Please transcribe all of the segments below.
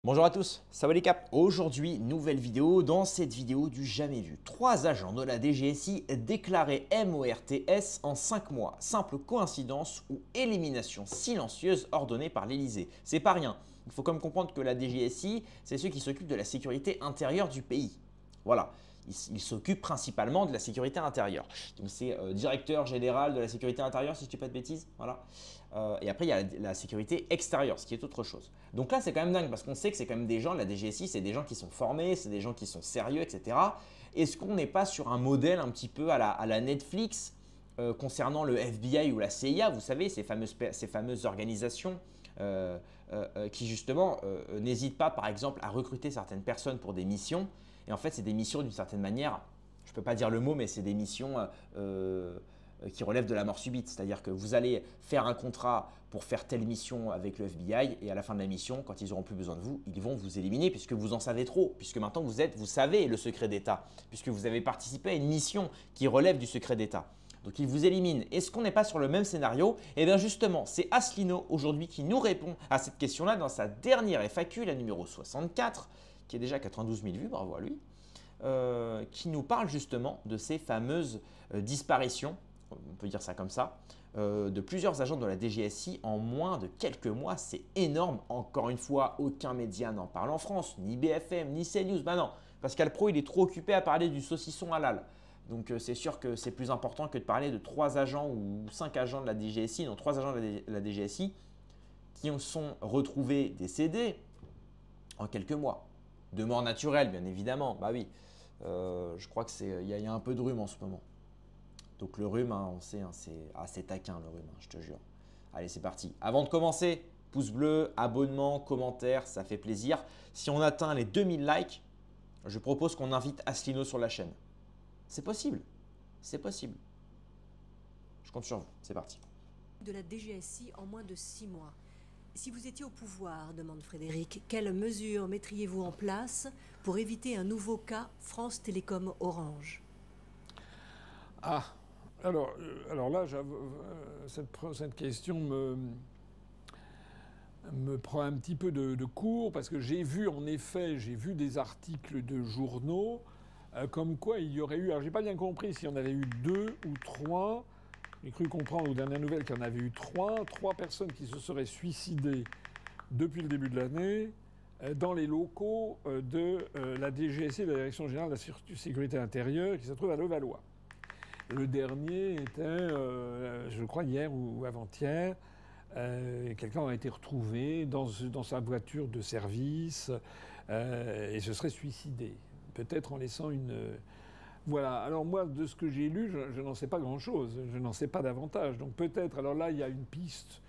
Bonjour à tous, ça va les caps? Aujourd'hui, nouvelle vidéo. Dans cette vidéo du jamais vu, 3 agents de la DGSI déclarés MORTS en 5 mois. Simple coïncidence ou élimination silencieuse ordonnée par l'Elysée. C'est pas rien. Il faut quand même comprendre que la DGSI, c'est ceux qui s'occupent de la sécurité intérieure du pays. Voilà. Il s'occupe principalement de la sécurité intérieure. Donc c'est directeur général de la sécurité intérieure, si je ne dis pas de bêtises. Voilà. Et après, il y a la sécurité extérieure, ce qui est autre chose. Donc là, c'est quand même dingue parce qu'on sait que c'est quand même des gens, la DGSI, c'est des gens qui sont formés, c'est des gens qui sont sérieux, etc. Est-ce qu'on n'est pas sur un modèle un petit peu à la Netflix concernant le FBI ou la CIA, vous savez, ces fameuses organisations qui justement n'hésitent pas, par exemple, à recruter certaines personnes pour des missions. Et en fait, c'est des missions d'une certaine manière, je ne peux pas dire le mot, mais c'est des missions qui relèvent de la mort subite. C'est-à-dire que vous allez faire un contrat pour faire telle mission avec le FBI et à la fin de la mission, quand ils n'auront plus besoin de vous, ils vont vous éliminer puisque vous en savez trop, puisque maintenant vous savez le secret d'État, puisque vous avez participé à une mission qui relève du secret d'État. Donc ils vous éliminent. Est-ce qu'on n'est pas sur le même scénario? Eh bien justement, c'est Asselineau aujourd'hui qui nous répond à cette question-là dans sa dernière FAQ, la numéro 64, qui est déjà 92 000 vues, bravo à lui, qui nous parle justement de ces fameuses disparitions, on peut dire ça comme ça, de plusieurs agents de la DGSI en moins de quelques mois. C'est énorme. Encore une fois, aucun média n'en parle en France, ni BFM, ni CNews. Ben non, Pascal Pro, il est trop occupé à parler du saucisson halal. Donc c'est sûr que c'est plus important que de parler de 3 agents ou 5 agents de la DGSI, non 3 agents de la DGSI qui sont retrouvés décédés en quelques mois. De mort naturelle, bien évidemment. Bah oui, je crois qu'il y a un peu de rhume en ce moment. Donc le rhume, hein, on sait, hein, c'est taquin le rhume, hein, je te jure. Allez, c'est parti. Avant de commencer, pouce bleu, abonnement, commentaire, ça fait plaisir. Si on atteint les 2000 likes, je propose qu'on invite Asselineau sur la chaîne. C'est possible. C'est possible. Je compte sur vous. C'est parti. De la DGSI en moins de 6 mois. Si vous étiez au pouvoir, demande Frédéric, quelles mesures mettriez-vous en place pour éviter un nouveau cas France Télécom Orange? Alors là, cette question me prend un petit peu de court parce que j'ai vu des articles de journaux comme quoi il y aurait eu, alors j'ai pas bien compris s'il y en avait eu 2 ou 3, j'ai cru comprendre aux dernières nouvelles qu'il y en avait eu 3 personnes qui se seraient suicidées depuis le début de l'année dans les locaux de la DGSI, la Direction Générale de la Sécurité Intérieure, qui se trouve à Levallois. Le dernier était, je crois, hier ou avant-hier. Quelqu'un a été retrouvé dans sa voiture de service et se serait suicidé. Peut-être en laissant une... Voilà. Alors moi, de ce que j'ai lu, je n'en sais pas grand-chose. Je n'en sais pas davantage. Donc peut-être... Alors là, il y a une piste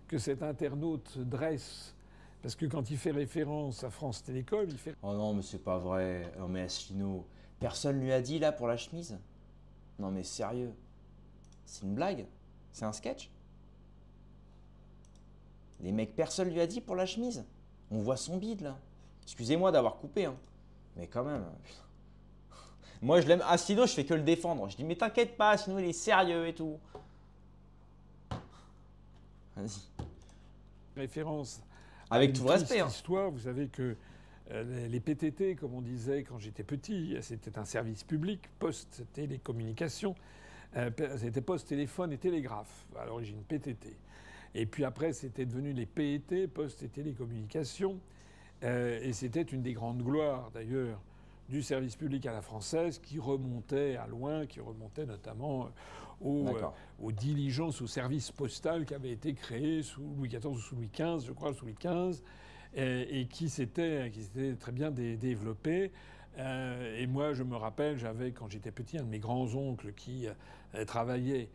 que cet internaute dresse. Parce que quand il fait référence à France Télécom, il fait... Oh non, mais c'est pas vrai. Non mais Asselineau, personne lui a dit là pour la chemise? Non mais sérieux, c'est une blague? C'est un sketch? Les mecs, personne lui a dit pour la chemise? On voit son bide là. Excusez-moi d'avoir coupé, hein. Mais quand même. Moi je l'aime. Asselineau, je fais que le défendre. Je dis mais t'inquiète pas, sinon il est sérieux et tout. Vas-y. référence Avec tout le respect, hein. Histoire, vous savez que les PTT, comme on disait quand j'étais petit, c'était un service public, poste télécommunications, c'était poste téléphone et télégraphe, à l'origine PTT. Et puis après, c'était devenu les PET, poste et télécommunications, et c'était une des grandes gloires d'ailleurs du service public à la française, qui remontait à loin, qui remontait notamment aux diligences, au service postal qui avait été créé sous Louis XIV ou sous Louis XV, je crois, sous Louis XV, et qui s'était très bien développé. Et moi, je me rappelle, j'avais, quand j'étais petit, un de mes grands-oncles qui travaillait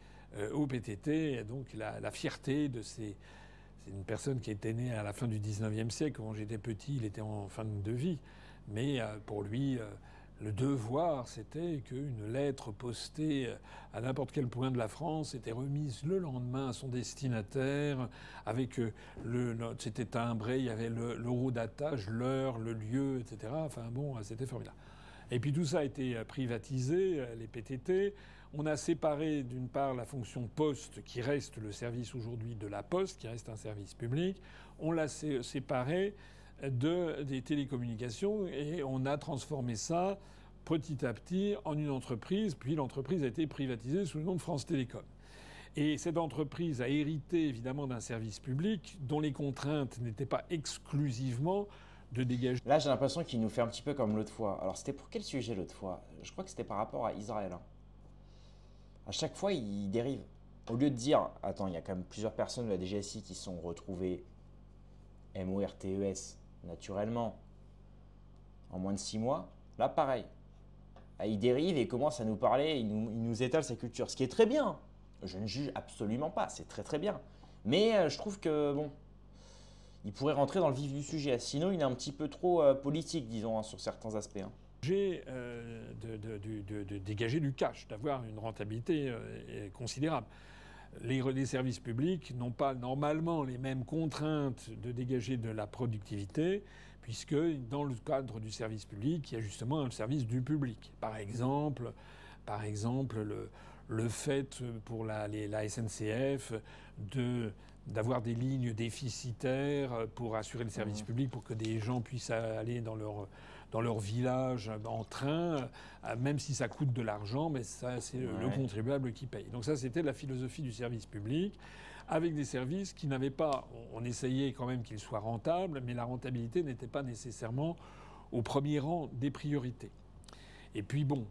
au PTT, et donc la fierté de ces... C'est une personne qui était née à la fin du 19e siècle. Quand j'étais petit, il était en fin de vie. Mais pour lui, le devoir, c'était qu'une lettre postée à n'importe quel point de la France était remise le lendemain à son destinataire, avec c'était timbré, il y avait l'euro d'attache, l'heure, le lieu, etc. Enfin bon, c'était formidable. Et puis tout ça a été privatisé, les PTT. On a séparé d'une part la fonction poste, qui reste le service aujourd'hui de la poste, qui reste un service public. On l'a séparé des télécommunications et on a transformé ça petit à petit en une entreprise, puis l'entreprise a été privatisée sous le nom de France Télécom. Et cette entreprise a hérité évidemment d'un service public dont les contraintes n'étaient pas exclusivement de dégager. Là, j'ai l'impression qu'il nous fait un petit peu comme l'autre fois. Alors, c'était pour quel sujet l'autre fois? Je crois que c'était par rapport à Israël. Hein. À chaque fois, il dérive. Au lieu de dire, attends, il y a quand même plusieurs personnes de la DGSI qui sont retrouvées MORTES naturellement en moins de 6 mois. Là, pareil. Il dérive et commence à nous parler, il nous étale sa culture. Ce qui est très bien. Je ne juge absolument pas, c'est très très bien. Mais je trouve que, bon, il pourrait rentrer dans le vif du sujet. Sinon, il est un petit peu trop politique, disons, hein, sur certains aspects. Hein. De dégager du cash, d'avoir une rentabilité considérable. Les services publics n'ont pas normalement les mêmes contraintes de dégager de la productivité, puisque dans le cadre du service public, il y a justement un service du public. Par exemple le fait pour la SNCF d'avoir des lignes déficitaires pour assurer le service public, pour que des gens puissent aller dans leur village en train, même si ça coûte de l'argent, mais ça, c'est le contribuable qui paye. Donc ça, c'était la philosophie du service public, avec des services qui n'avaient pas... On essayait quand même qu'ils soient rentables, mais la rentabilité n'était pas nécessairement au premier rang des priorités. Et puis bon,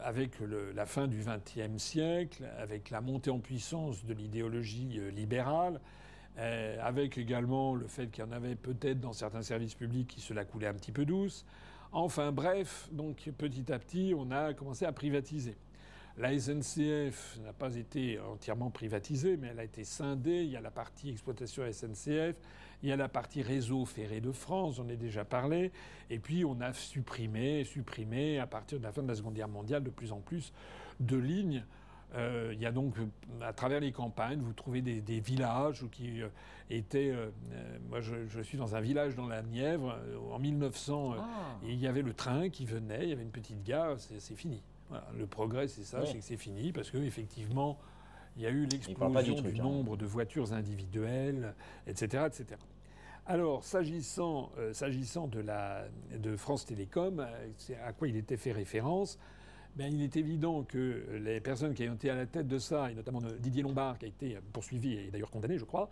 avec la fin du XXe siècle, avec la montée en puissance de l'idéologie libérale, avec également le fait qu'il y en avait peut-être dans certains services publics qui se la coulaient un petit peu douce. Enfin bref, donc petit à petit, on a commencé à privatiser. La SNCF n'a pas été entièrement privatisée, mais elle a été scindée. Il y a la partie exploitation SNCF, il y a la partie réseau ferré de France, j'en ai déjà parlé. Et puis on a supprimé à partir de la fin de la Seconde Guerre mondiale de plus en plus de lignes. Il y a donc, à travers les campagnes, vous trouvez des villages qui étaient... moi, je suis dans un village dans la Nièvre. En 1900, il y avait le train qui venait, il y avait une petite gare, c'est fini. Voilà. Le progrès, c'est ça, c'est que c'est fini, parce qu'effectivement, il y a eu l'explosion du nombre de voitures individuelles, etc., etc. Alors, s'agissant de France Télécom, à quoi il était fait référence, ben, il est évident que les personnes qui ont été à la tête de ça, et notamment Didier Lombard, qui a été poursuivi et d'ailleurs condamné, je crois,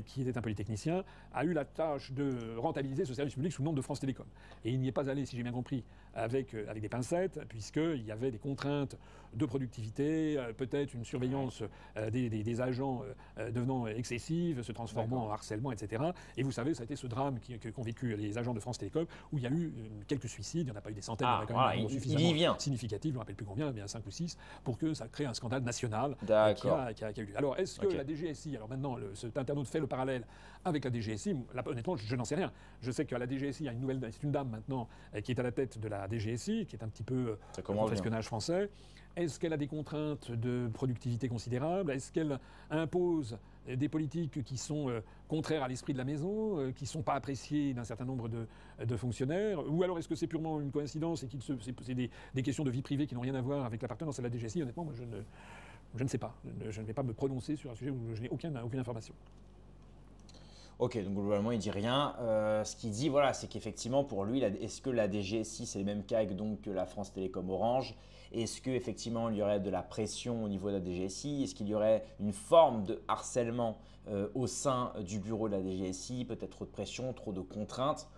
qui était un polytechnicien, a eu la tâche de rentabiliser ce service public sous le nom de France Télécom. Et il n'y est pas allé, si j'ai bien compris, avec des pincettes, puisqu'il y avait des contraintes de productivité, peut-être une surveillance des agents devenant excessive, se transformant en harcèlement, etc. Et vous savez, ça a été ce drame qu'ont vécu les agents de France Télécom, où il y a eu quelques suicides, il n'y en a pas eu des centaines, il y en a quand même un nombre suffisamment significatif, je ne me rappelle plus combien, bien 5 ou 6, pour que ça crée un scandale national qui a eu lieu. Alors, est-ce que la DGSI, alors maintenant, cet internaute fait le parallèle avec la DGSI, là, honnêtement, je n'en sais rien. Je sais qu'à la DGSI, il y a c'est une dame maintenant qui est à la tête de la DGSI, qui est un petit peu contre l'espionnage français. Est-ce qu'elle a des contraintes de productivité considérables? Est-ce qu'elle impose des politiques qui sont contraires à l'esprit de la maison, qui ne sont pas appréciées d'un certain nombre de fonctionnaires? Ou alors est-ce que c'est purement une coïncidence et que c'est des questions de vie privée qui n'ont rien à voir avec l'appartenance à la DGSI? Honnêtement, moi, je ne sais pas. Je ne vais pas me prononcer sur un sujet où je n'ai aucune information. Ok, donc globalement, il ne dit rien. Ce qu'il dit, voilà, c'est qu'effectivement, pour lui, est-ce que la DGSI, c'est le même cas que la France Télécom Orange? Est-ce qu'effectivement, il y aurait de la pression au niveau de la DGSI? Est-ce qu'il y aurait une forme de harcèlement au sein du bureau de la DGSI? Peut-être trop de pression, trop de contraintes?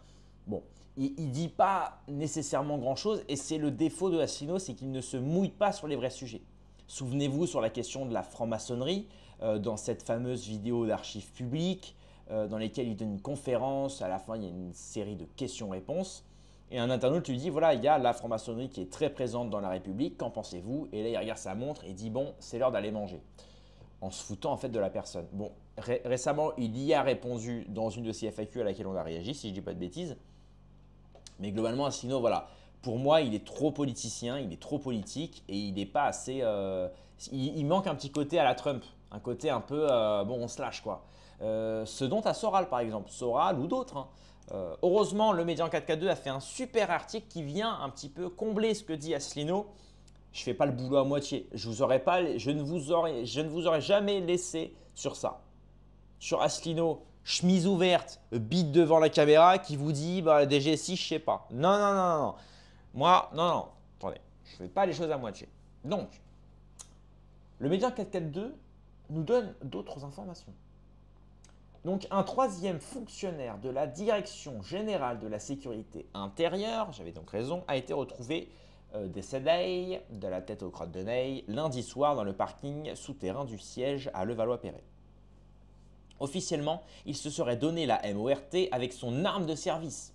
Bon, il ne dit pas nécessairement grand-chose et c'est le défaut de Asselineau, c'est qu'il ne se mouille pas sur les vrais sujets. Souvenez-vous sur la question de la franc-maçonnerie, dans cette fameuse vidéo d'archives publiques, dans lesquelles il donne une conférence, à la fin il y a une série de questions-réponses. Et un internaute lui dit, voilà, il y a la franc-maçonnerie qui est très présente dans la République, qu'en pensez-vous? Et là il regarde sa montre et dit, bon, c'est l'heure d'aller manger. En se foutant en fait de la personne. Bon, récemment il y a répondu dans une de ces FAQ à laquelle on a réagi, si je ne dis pas de bêtises. Mais globalement, Asselineau, voilà, pour moi il est trop politicien, il est trop politique et il n'est pas assez… il manque un petit côté à la Trump, un côté un peu, bon, on se lâche quoi. Ce dont à Soral par exemple, Soral ou d'autres. Hein. Heureusement, le Média en 4K2 a fait un super article qui vient un petit peu combler ce que dit Asselineau. Je ne fais pas le boulot à moitié. Je ne vous aurais jamais laissé sur ça. Sur Asselineau chemise ouverte, bite devant la caméra qui vous dit bah, la DGSI, je sais pas. Non, non, non, non, non. Moi, non, non. Attendez, je ne fais pas les choses à moitié. Donc, le média 442 nous donne d'autres informations. Donc, un troisième fonctionnaire de la Direction générale de la sécurité intérieure, j'avais donc raison, a été retrouvé décédé de la tête aux crottes de nez lundi soir dans le parking souterrain du siège à Levallois-Perret. Officiellement, il se serait donné la MORT avec son arme de service.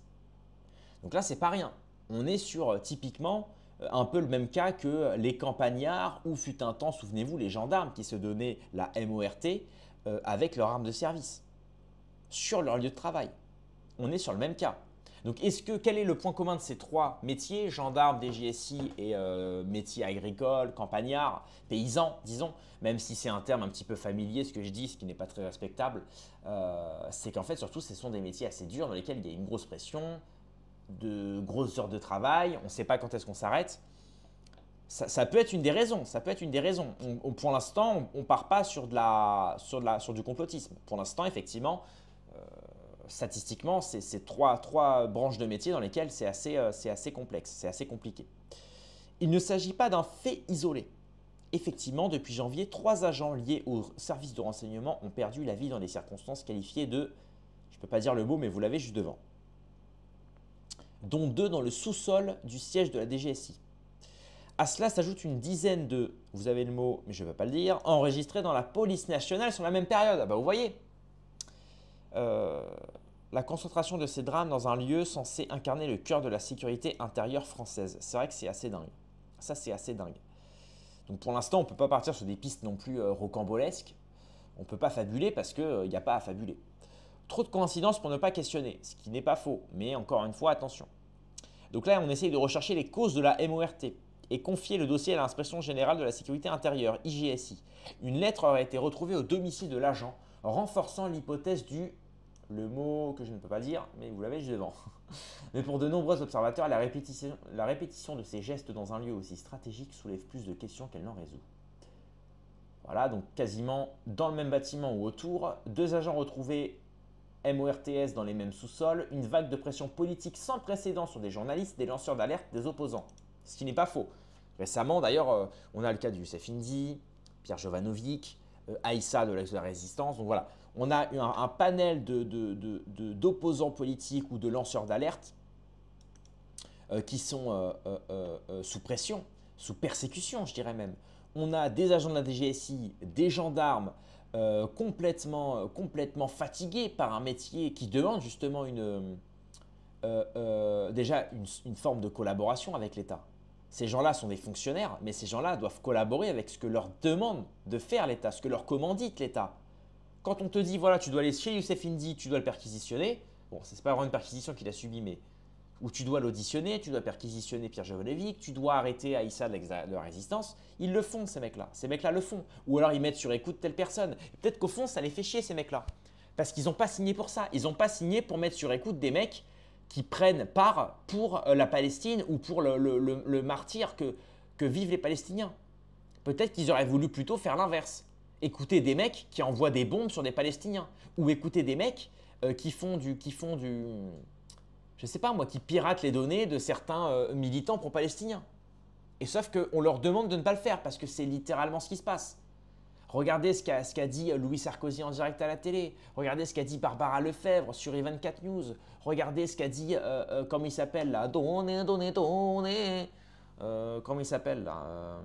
Donc là, c'est pas rien. On est sur typiquement un peu le même cas que les campagnards ou fut un temps, souvenez-vous, les gendarmes qui se donnaient la MORT avec leur arme de service sur leur lieu de travail. On est sur le même cas. Donc, quel est le point commun de ces trois métiers, gendarmes, DGSI et métiers agricoles, campagnards, paysans, disons, même si c'est un terme un petit peu familier, ce que je dis, ce qui n'est pas très respectable, c'est qu'en fait, surtout, ce sont des métiers assez durs dans lesquels il y a une grosse pression, de grosses heures de travail, on ne sait pas quand est-ce qu'on s'arrête. Ça peut être une des raisons. Ça peut être une des raisons. Pour l'instant, on ne part pas sur du complotisme. Pour l'instant, effectivement, statistiquement, c'est trois branches de métier dans lesquelles c'est assez complexe, c'est assez compliqué. Il ne s'agit pas d'un fait isolé. Effectivement, depuis janvier, 3 agents liés au service de renseignement ont perdu la vie dans des circonstances qualifiées de, je ne peux pas dire le mot, mais vous l'avez juste devant, dont 2 dans le sous-sol du siège de la DGSI. À cela s'ajoute une dizaine de, vous avez le mot, mais je ne vais pas le dire, enregistrés dans la police nationale sur la même période. Ah bah vous voyez, la concentration de ces drames dans un lieu censé incarner le cœur de la sécurité intérieure française. C'est vrai que c'est assez dingue. Ça, c'est assez dingue. Donc pour l'instant, on ne peut pas partir sur des pistes non plus rocambolesques. On ne peut pas fabuler parce qu'il n'y a pas à fabuler. Trop de coïncidences pour ne pas questionner, ce qui n'est pas faux, mais encore une fois, attention. Donc là, on essaye de rechercher les causes de la MORT et confier le dossier à l'Inspection générale de la sécurité intérieure, IGSI. Une lettre aurait été retrouvée au domicile de l'agent, renforçant l'hypothèse du, le mot que je ne peux pas dire, mais vous l'avez juste devant. Mais pour de nombreux observateurs, la répétition de ces gestes dans un lieu aussi stratégique soulève plus de questions qu'elle n'en résout. Voilà, donc quasiment dans le même bâtiment ou autour, 2 agents retrouvés MORTS dans les mêmes sous-sols, une vague de pression politique sans précédent sur des journalistes, des lanceurs d'alerte, des opposants. Ce qui n'est pas faux. Récemment, d'ailleurs, on a le cas du Youssef Indy, Pierre Jovanovic, Aïssa de la Résistance. Donc voilà, on a un panel d'opposants politiques ou de lanceurs d'alerte qui sont sous pression, sous persécution, je dirais même. On a des agents de la DGSI, des gendarmes complètement fatigués par un métier qui demande justement déjà une forme de collaboration avec l'État. Ces gens-là sont des fonctionnaires, mais ces gens-là doivent collaborer avec ce que leur demande de faire l'État, ce que leur commandite l'État. Quand on te dit, voilà, tu dois aller chez Youssef Indy, tu dois le perquisitionner, bon, ce n'est pas vraiment une perquisition qu'il a subie, mais où tu dois l'auditionner, tu dois perquisitionner Pierre Jovanovic, tu dois arrêter Aïssa de la Résistance, ils le font, ces mecs-là. Ces mecs-là le font. Ou alors ils mettent sur écoute telle personne. Peut-être qu'au fond, ça les fait chier, ces mecs-là. Parce qu'ils n'ont pas signé pour ça. Ils n'ont pas signé pour mettre sur écoute des mecs qui prennent part pour la Palestine ou pour le martyre que vivent les Palestiniens. Peut-être qu'ils auraient voulu plutôt faire l'inverse. Écouter des mecs qui envoient des bombes sur des Palestiniens. Ou écouter des mecs qui font du je sais pas moi, qui piratent les données de certains militants pro-palestiniens. Et sauf qu'on leur demande de ne pas le faire parce que c'est littéralement ce qui se passe. Regardez ce qu'a dit Louis Sarkozy en direct à la télé. Regardez ce qu'a dit Barbara Lefebvre sur E24 News. Regardez ce qu'a dit, comment il s'appelle là, comment il s'appelle là,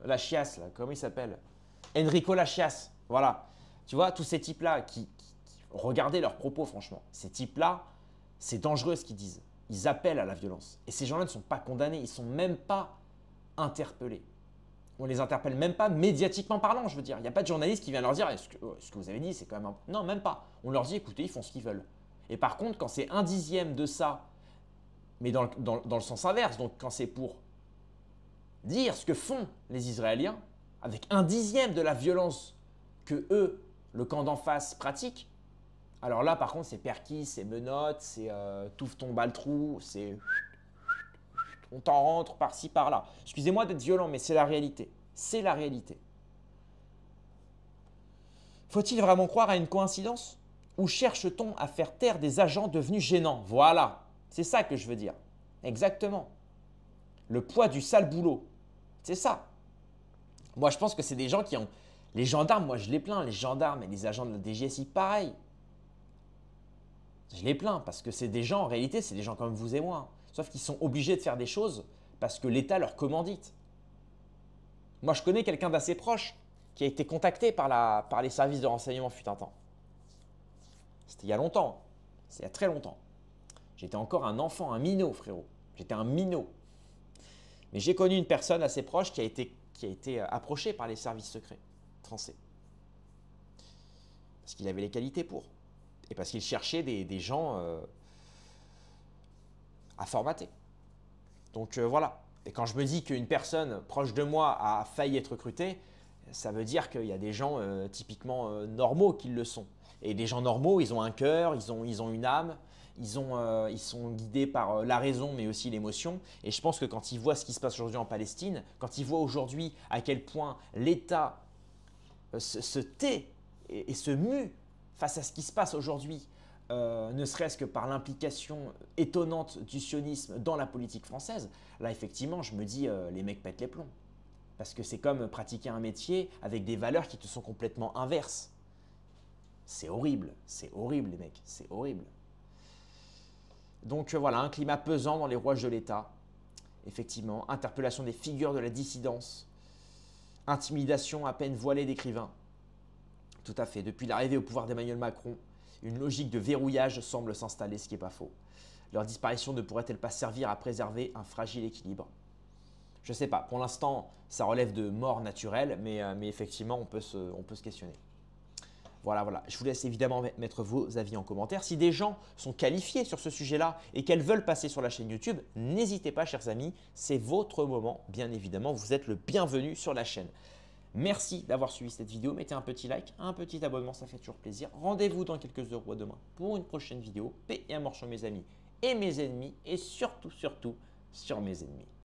la chiasse là, comment il s'appelle, Enrico Lachias. Voilà, tu vois, tous ces types-là regardez leurs propos franchement. Ces types-là, c'est dangereux ce qu'ils disent. Ils appellent à la violence. Et ces gens-là ne sont pas condamnés, ils ne sont même pas interpellés. On ne les interpelle même pas médiatiquement parlant, je veux dire. Il n'y a pas de journaliste qui vient leur dire ce que vous avez dit, c'est quand même… Non, même pas. On leur dit, écoutez, ils font ce qu'ils veulent. Et par contre, quand c'est 1/10 de ça, mais dans le sens inverse, donc quand c'est pour dire ce que font les Israéliens, avec 1/10 de la violence que eux, le camp d'en face, pratique, alors là, par contre, c'est perquis, c'est menottes, c'est touffe ton baltrou, c'est… On t'en rentre par-ci, par-là. Excusez-moi d'être violent, mais c'est la réalité. C'est la réalité. Faut-il vraiment croire à une coïncidence? Ou cherche-t-on à faire taire des agents devenus gênants? Voilà, c'est ça que je veux dire. Exactement. Le poids du sale boulot. C'est ça. Moi, je pense que c'est des gens qui ont… Les gendarmes, moi, je les plains. Les gendarmes et les agents de la DGSI, pareil. Je les plains parce que c'est des gens, en réalité, c'est des gens comme vous et moi. Sauf qu'ils sont obligés de faire des choses parce que l'État leur commandite. Moi, je connais quelqu'un d'assez proche qui a été contacté par les services de renseignement fut un temps. C'était il y a longtemps. C'est il y a très longtemps. J'étais encore un enfant, un minot, frérot. J'étais un minot. Mais j'ai connu une personne assez proche qui a été approchée par les services secrets français. Parce qu'il avait les qualités pour. Et parce qu'il cherchait des gens à formater. Donc voilà. Et quand je me dis qu'une personne proche de moi a failli être recrutée, ça veut dire qu'il y a des gens typiquement normaux qui le sont. Et des gens normaux, ils ont un cœur, ils ont une âme, ils sont guidés par la raison mais aussi l'émotion. Et je pense que quand ils voient ce qui se passe aujourd'hui en Palestine, quand ils voient aujourd'hui à quel point l'État se tait et se mue face à ce qui se passe aujourd'hui, ne serait-ce que par l'implication étonnante du sionisme dans la politique française, là effectivement je me dis les mecs pètent les plombs. Parce que c'est comme pratiquer un métier avec des valeurs qui te sont complètement inverses. C'est horrible les mecs, c'est horrible. Donc voilà, un climat pesant dans les rouages de l'État. Effectivement, interpellation des figures de la dissidence, intimidation à peine voilée d'écrivains. Tout à fait, depuis l'arrivée au pouvoir d'Emmanuel Macron, une logique de verrouillage semble s'installer, ce qui n'est pas faux. Leur disparition ne pourrait-elle pas servir à préserver un fragile équilibre? Je ne sais pas, pour l'instant, ça relève de mort naturelle, mais effectivement, on peut se questionner. Voilà. Je vous laisse évidemment mettre vos avis en commentaire. Si des gens sont qualifiés sur ce sujet-là et qu'elles veulent passer sur la chaîne YouTube, n'hésitez pas, chers amis, c'est votre moment, bien évidemment. Vous êtes le bienvenu sur la chaîne. Merci d'avoir suivi cette vidéo. Mettez un petit like, un petit abonnement, ça fait toujours plaisir. Rendez-vous dans quelques heures ou à demain pour une prochaine vidéo. Paix et amour sur mes amis et mes ennemis et surtout sur mes ennemis.